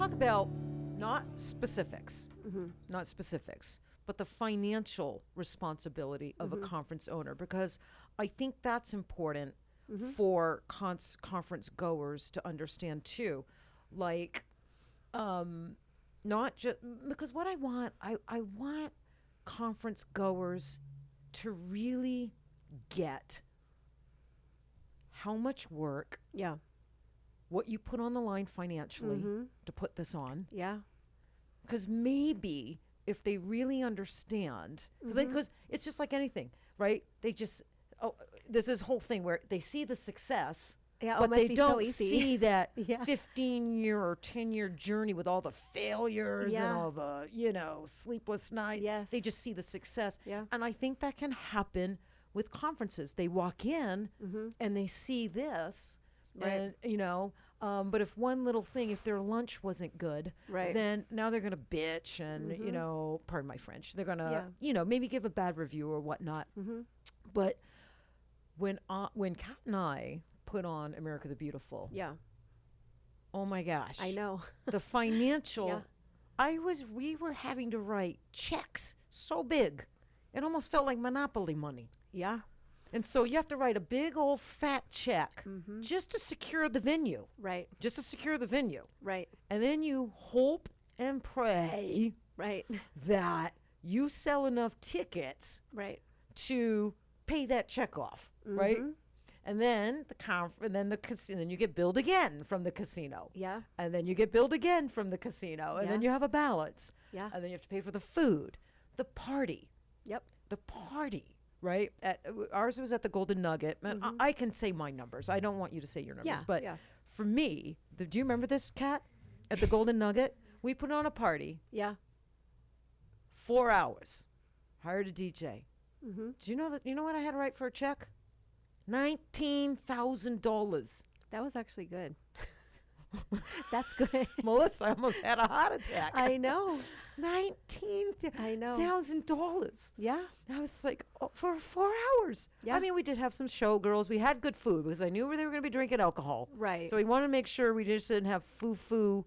talk about not specifics, not specifics, but the financial responsibility of a conference owner, because I think that's important for conference goers to understand too. Like, not just because what I want conference goers to really get how much work, what you put on the line financially to put this on. Yeah. Because maybe if they really understand, because it's just like anything, right? They just, there's this whole thing where they see the success, but they don't see that 15-year or 10-year journey with all the failures and all the, sleepless nights. Yes. They just see the success. Yeah. And I think that can happen with conferences. They walk in and they see this, and, but if one little thing, if their lunch wasn't good, then now they're going to bitch and, pardon my French, they're going to, maybe give a bad review or whatnot. But when Kat and I put on America the Beautiful, oh my gosh, I know the financial, we were having to write checks so big, it almost felt like Monopoly money. Yeah. And so you have to write a big old fat check just to secure the venue. Right. Just to secure the venue. Right. And then you hope and pray that you sell enough tickets to pay that check off, right? And then then you get billed again from the casino. Yeah. And then you get billed again from the casino. And then you have a balance. Yeah. And then you have to pay for the food, the party. Yep. The party. Right? Ours was at the Golden Nugget. And I can say my numbers. I don't want you to say your numbers. But for me, do you remember this, Kat? At the Golden Nugget, we put on a party. Yeah. 4 hours. Hired a DJ. Do you know that? You know what I had to write for a check? $19,000. That was actually good. That's good. Melissa almost had a heart attack. I know. $19,000. Yeah. I was like, for 4 hours. Yeah. I mean, we did have some showgirls. We had good food because I knew where they were going to be drinking alcohol. Right. So we wanted to make sure we just didn't have foo-foo,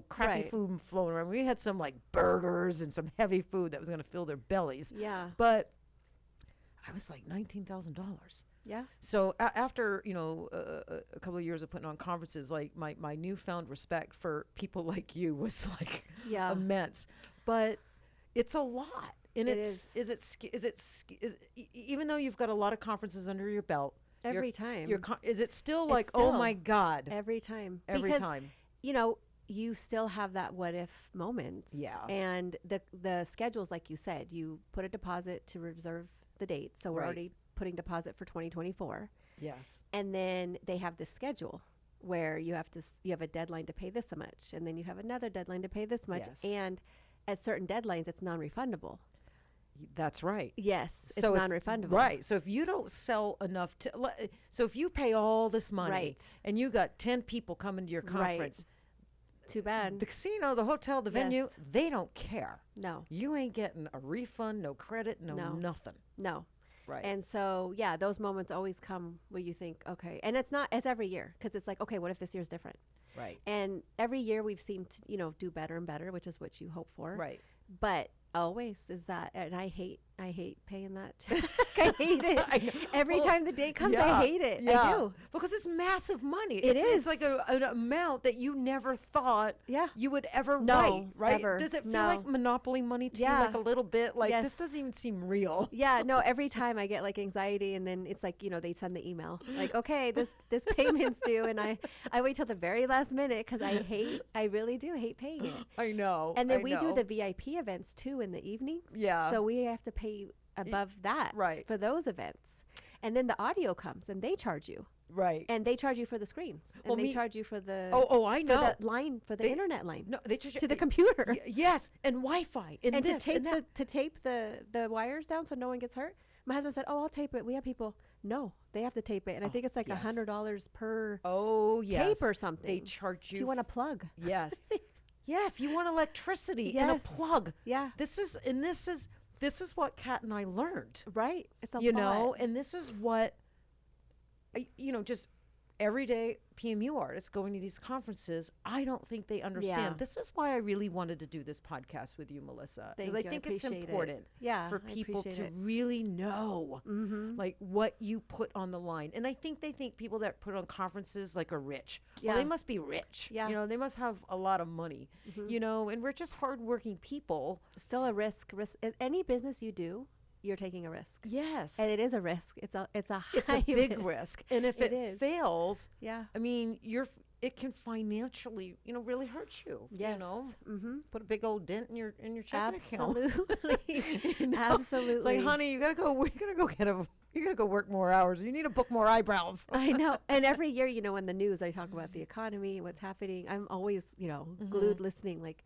crappy food floating around. We had some like burgers and some heavy food that was going to fill their bellies. Yeah. But I was like $19,000. Yeah. So after, a couple of years of putting on conferences, like my newfound respect for people like you was like immense. But it's a lot. And even though you've got a lot of conferences under your belt, every time, is it still like, oh my God? Every time. Every time. You still have that what if moments. Yeah. And the schedules, like you said, you put a deposit to reserve the date. So we're already putting deposit for 2024. Yes. And then they have this schedule where you have a deadline to pay this much, and then you have another deadline to pay this much. Yes. And at certain deadlines, it's non-refundable. That's right. Yes, it's non-refundable. Right. So if you don't sell enough, so if you pay all this money and you got 10 people coming to your conference, too bad. The casino, the hotel, the venue, they don't care. No. You ain't getting a refund, no credit, no nothing. No. Right. And so, those moments always come where you think, okay, and it's every year, because it's like, okay, what if this year's different? Right. And every year we've seemed to, do better and better, which is what you hope for. Right. But always is that, and I hate paying that check. I hate it. Every time the day comes, I hate it. I do. Because it's massive money. It's like an amount that you never thought you would ever write, right? Ever. Does it feel like Monopoly money to you, like a little bit? Like, this doesn't even seem real. Yeah, no, every time I get like anxiety, and then it's like, they send the email. Like, okay, this payment's due. And I wait till the very last minute because I really do hate paying it. I know. And then we do the VIP events too in the evenings. Yeah. So we have to pay above that for those events. And then the audio comes and they charge you. Right. And they charge you for the screens. And they charge you for the I know. For the line, for the internet line. No, they charge to the computer. Yes, and Wi-Fi. And to tape the wires down so no one gets hurt. My husband said, I'll tape it. We have people. No, they have to tape it. And I think it's like $100 per tape or something. They charge you. Do you want a plug? Yes. Yeah, if you want electricity and a plug. Yeah. This is what Kat and I learned. Right. It's a lot. And this is what, just everyday PMU artists going to these conferences, I don't think they understand. Yeah. This is why I really wanted to do this podcast with you, Melissa, because I think it's important for people to really know like what you put on the line. And I think they think people that put on conferences like are rich. Well, they must be rich. You know, they must have a lot of money, you know, and we're just hardworking people. Still a risk. Any business you do, you're taking a risk. Yes. And it is a risk. It's a it's a big risk. And if it fails, I mean, it can financially, you know, really hurt you. Yes. You know, put a big old dent in your checking account. Absolutely. You know? Absolutely. It's like, honey, you gotta go work more hours. You need to book more eyebrows. I know. And every year, you know, in the news, I talk about the economy, what's happening. I'm always, you know, glued listening, like,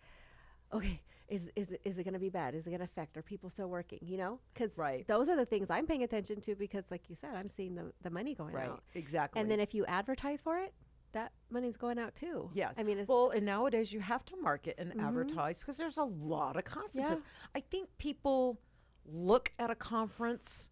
okay, is it going to be bad? Is it going to affect? Are people still working? You know, because those are the things I'm paying attention to, because like you said, I'm seeing the money going out. Exactly. And then if you advertise for it, that money's going out too. Yes. I mean, it's and nowadays you have to market and advertise, because there's a lot of conferences. I think people look at a conference,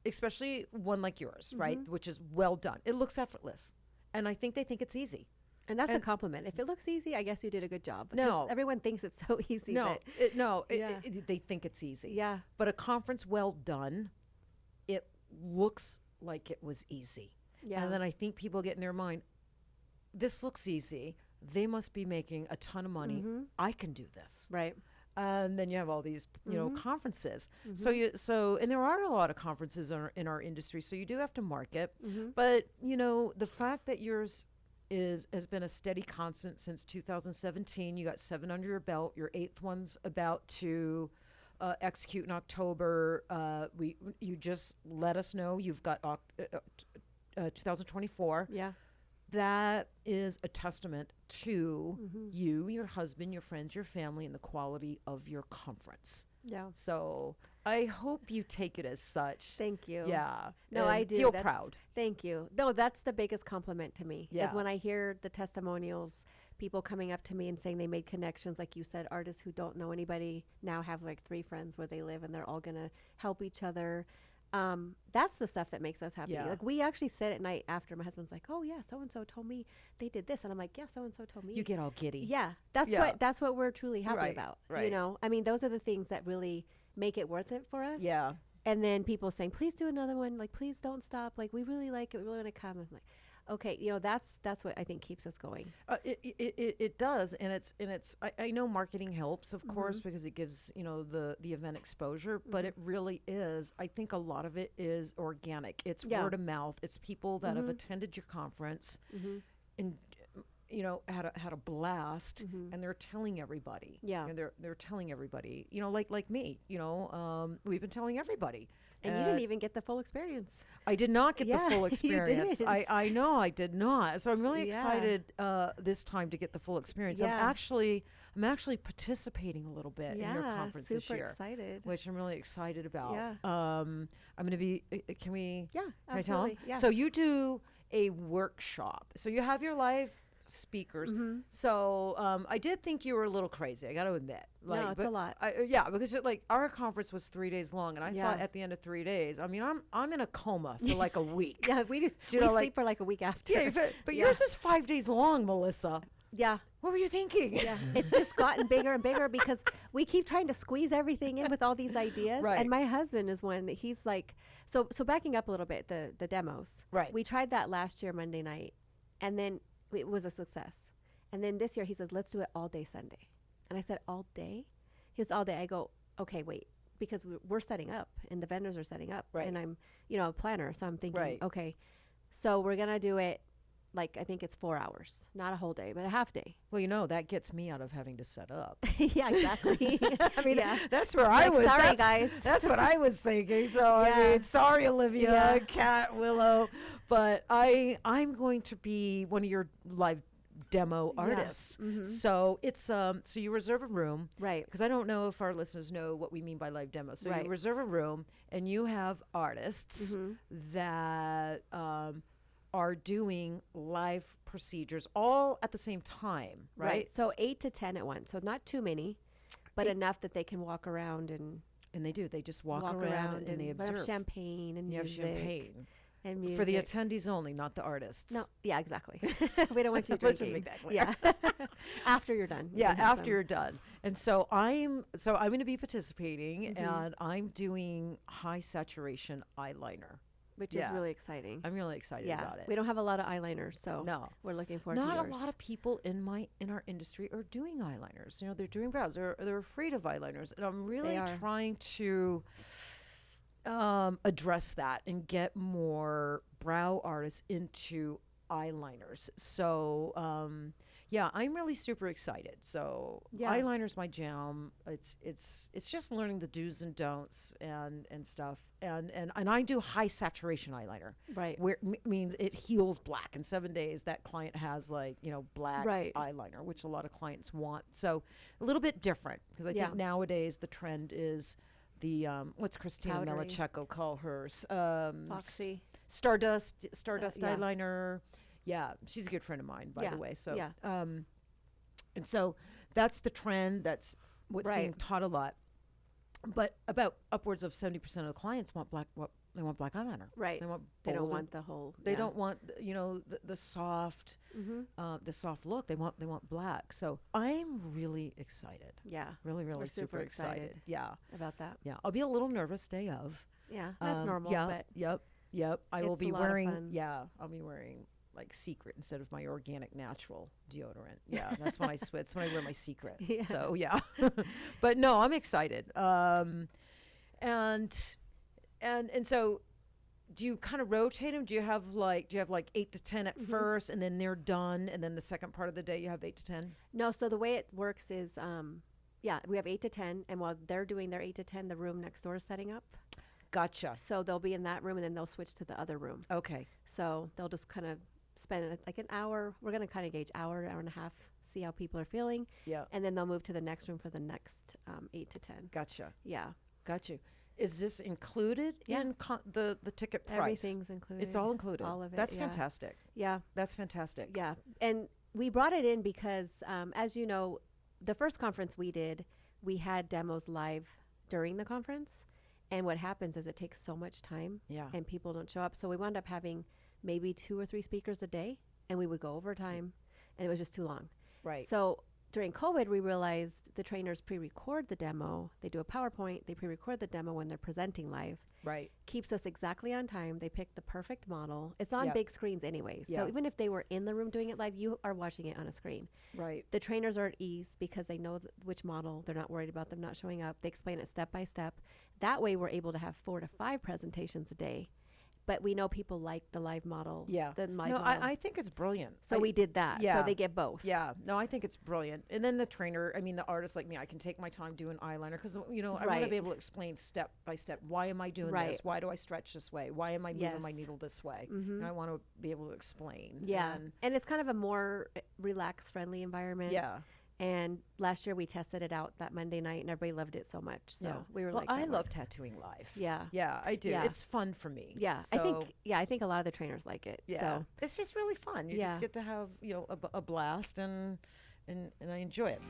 especially one like yours, right, which is well done. It looks effortless. And I think they think it's easy. And that's a compliment. If it looks easy, I guess you did a good job. No. Everyone thinks it's so easy. They think it's easy. Yeah. But a conference well done, it looks like it was easy. Yeah. And then I think people get in their mind, this looks easy. They must be making a ton of money. I can do this. Right. And then you have all these, you know, conferences. So and there are a lot of conferences in our industry. So you do have to market. But, you know, the fact that yours has been a steady constant since 2017. You got 7 under your belt. Your 8th one's about to execute in October. You just let us know you've got 2024. Yeah. That is a testament to you, your husband, your friends, your family, and the quality of your conference. Yeah. So I hope you take it as such. Thank you. Yeah. No, and I do. Feel proud. Thank you. No, that's the biggest compliment to me. Yeah. Is when I hear the testimonials, people coming up to me and saying they made connections. Like you said, artists who don't know anybody now have like 3 friends where they live, and they're all going to help each other. That's the stuff that makes us happy. Yeah. Like we actually sit at night after, my husband's like, oh yeah, so-and-so told me they did this. And I'm like, yeah, so-and-so told me. You get all giddy. Yeah. That's what we're truly happy about. You know, I mean, those are the things that really make it worth it for us. Yeah. And then people saying, please do another one. Like, please don't stop. Like, we really like it. We really want to come. I'm like, okay, you know, that's what I think keeps us going. It does, and it's. I know marketing helps, of course, because it gives, you know, the event exposure. But it really is. I think a lot of it is organic. It's word of mouth. It's people that have attended your conference, and you know, had a blast, and they're telling everybody. Yeah, and they're telling everybody. You know, like me. You know, we've been telling everybody. And you didn't even get the full experience. I did not get the full experience. You didn't. I know I did not. So I'm really excited this time to get the full experience. Yeah. I'm actually participating a little bit in your conference this year. Super excited. Which I'm really excited about. Yeah. I'm going to be, can we? Yeah, can absolutely. I tell 'em? Yeah. So you do a workshop. So you have your live speakers. So I did think you were a little crazy, I got to admit. Like, no, it's a lot. Because like our conference was 3 days long, and I thought at the end of 3 days, I mean, I'm in a coma for like a week. Yeah, we sleep for like a week after. Yeah, but yours is 5 days long, Melissa. Yeah. What were you thinking? Yeah, it's just gotten bigger and bigger because we keep trying to squeeze everything in with all these ideas. Right. And my husband is one that he's like, so backing up a little bit, the demos. Right. We tried that last year Monday night, and then it was a success. And then this year he says, let's do it all day Sunday. And I said, all day? He goes, all day. I go, okay, wait, because we're setting up and the vendors are setting up. Right. And I'm, you know, a planner. So I'm thinking, Right. okay, so we're going to do it. Like, I think it's 4 hours, not a whole day, but a half day. Well, you know, that gets me out of having to set up. Yeah, exactly. I mean, that's where I was. Sorry, guys. That's what I was thinking. So, I mean, sorry, Olivia, Kat, Willow. But I'm going to be one of your live demo artists. So it's so you reserve a room. Right. Because I don't know if our listeners know what we mean by live demo. So you reserve a room and you have artists that are doing live procedures all at the same time, right? So 8 to 10 at once. So not too many, but enough that they can walk around and they do. They just walk around and they observe. Have champagne and you music. have champagne. and music. For the attendees only, not the artists. No, yeah, exactly. We don't want you drinking. Let's just make that clear. Yeah. After you're done. Yeah, after you're done. And so I'm going to be participating, and I'm doing high saturation eyeliner. Which is really exciting. I'm really excited about it. We don't have a lot of eyeliners, so no, we're looking forward to yours. Not a lot of people in our industry are doing eyeliners. You know, they're doing brows. They're afraid of eyeliners, and I'm really trying to address that and get more brow artists into eyeliners. So yeah, I'm really super excited. So eyeliner's my jam. It's just learning the do's and don'ts and stuff. And I do high saturation eyeliner. Right. Where means it heals black in 7 days. That client has like, black eyeliner, which a lot of clients want. So a little bit different, because I think nowadays the trend is the what's Christina Melichecco call hers? Foxy. Stardust eyeliner. Yeah, she's a good friend of mine, by the way. So, and so that's the trend. That's what's being taught a lot. But about upwards of 70% of the clients want black. They want black eyeliner. Right. They don't want the whole. They don't want the soft, the soft look. They want black. So I'm really excited. Yeah. Really, really super excited. Yeah. About that. Yeah. I'll be a little nervous day of. Yeah, that's normal. Yeah. But Yep. I will be a lot of wearing. fun. Yeah. I'll be wearing like Secret instead of my organic natural deodorant. Yeah, that's when I switch. That's when I wear my Secret. Yeah. So yeah, but no, I'm excited. And so, do you kind of rotate them? Do you have like 8 to 10 at first, and then they're done, and then the second part of the day you have 8 to 10? No. So the way it works is, we have 8 to 10, and while they're doing their 8 to 10, the room next door is setting up. Gotcha. So they'll be in that room, and then they'll switch to the other room. Okay. So they'll just kind of spend like an hour. We're going to kind of gauge hour and a half, see how people are feeling. Yeah. And then they'll move to the next room for the next 8 to 10. Gotcha. Yeah. Got you. Is this included in the ticket price? Everything's included. It's all included. All of it. That's fantastic. Yeah. That's fantastic. Yeah. And we brought it in because, as you know, the first conference we did, we had demos live during the conference. And what happens is it takes so much time and people don't show up. So we wound up having maybe 2 or 3 speakers a day, and we would go over time, and it was just too long. Right. So during COVID, we realized the trainers pre-record the demo. They do a PowerPoint. They pre-record the demo when they're presenting live. Right. Keeps us exactly on time. They pick the perfect model. It's on big screens anyways. So even if they were in the room doing it live, you are watching it on a screen. Right. The trainers are at ease because they know which model. They're not worried about them not showing up. They explain it step by step. That way, we're able to have 4 to 5 presentations a day. But we know people like the live model. Yeah. I think it's brilliant. So we did that. Yeah. So they get both. Yeah. No, I think it's brilliant. And then the trainer, the artist like me, I can take my time doing eyeliner because, I want to be able to explain step by step. Why am I doing this? Why do I stretch this way? Why am I moving my needle this way? And I want to be able to explain. Yeah. And it's kind of a more relaxed, friendly environment. Yeah. And last year we tested it out that Monday night, and everybody loved it so much. So we were like, I love tattooing live. Yeah. Yeah, I do. Yeah. It's fun for me. Yeah. So I think a lot of the trainers like it. Yeah. So it's just really fun. You just get to have, a blast and I enjoy it.